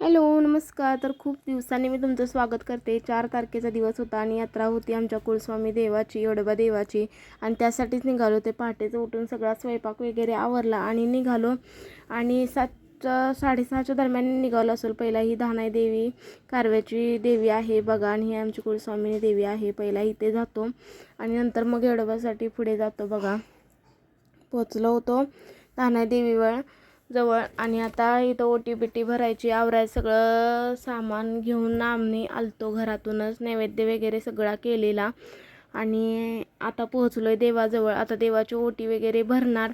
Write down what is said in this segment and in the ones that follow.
Hello नमस्कार. तर खूप दिवसांनी मी तुमचं स्वागत करते. 4 तारखेचा दिवस होता आणि यात्रा होती आमच्या कुलस्वामी देवाची, येडोबा देवाची, आणि त्यासाठीच निघालो. ते पहाटेचं उठून सगळा स्वयंपाक वगैरे आवरला आणि निघालो. आणि 7:30च्या दरम्यान निघालो असेल. पहिला ही धानाई देवी कारव्याची देवी आहे बघा, आणि ही आमची कुलस्वामिनी देवी आहे. पहिला इथे जातो आणि नंतर मग येडोबासाठी पुढे जातो बघा. पोचलो होतो धानाई देवीवर जवळ, आणि आता इथं ओटी बिटी भरायची, आवरायचं सगळं सामान घेऊन आम्ही आलतो घरातूनच. नैवेद्य वगैरे सगळा केलेला आणि आता पोहोचलोय देवाजवळ. आता देवाची ओटी वगैरे भरणार,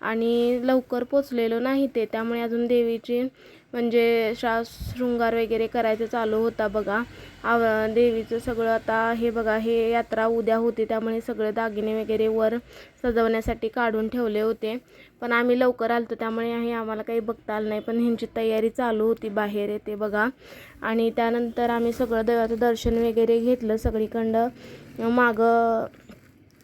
आणि लवकर पोचलेलो नाही ते, त्यामुळे अजून देवीची म्हणजे शृंगार वगैरे करायचं चालू होता बघा. देवीचं सगळं आता हे बघा, हे यात्रा उद्या होती त्यामुळे सगळे दागिने वगैरे वर सजवण्यासाठी काढून ठेवले होते, पण आम्ही लवकर आलतो त्यामुळे हे आम्हाला काही बघता आलं नाही. पण ह्यांची तयारी चालू होती बाहेर येते बघा. आणि त्यानंतर आम्ही सगळं देवाचं दर्शन वगैरे घेतलं सगळीकडं. मागं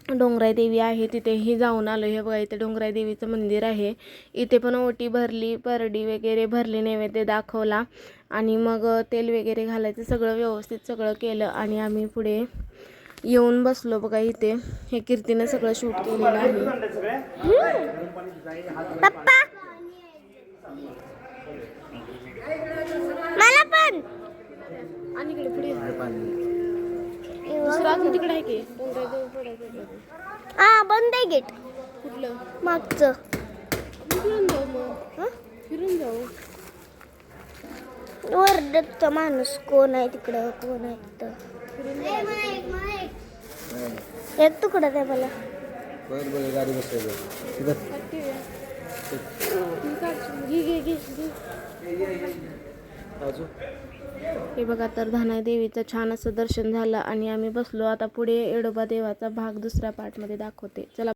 डोंगराई देवी आहे तिथेही जाऊन आलो. हे बघा, इथे डोंगराई देवीचं मंदिर आहे. इथे पण ओटी भरली, परडी वगैरे भरली, नैवेद्य दाखवला, आणि मग तेल वगैरे घालायचं सगळं व्यवस्थित सगळं केलं, आणि आम्ही पुढे येऊन बसलो बघा. इथे हे कीर्तीनं सगळं शूट केलेलं आहे. मला पण आणि इकडे पुढे दुसरं अजून तिकडे आहे की बंद आहे गेट. कुठलं? मागचं. फिरून जाऊ मग. फिरून जाऊ. वरडत माणूस कोण आहे तिकडं, कोण आहे तिथं. एक तुकडा द्या मला. गाडी हे बघा, तर धानाई देवीचं छान असं दर्शन झालं आणि आम्ही बसलो. आता पुढे येडोबा देवाचा भाग दुसऱ्या पार्टमध्ये दाखवते. चला.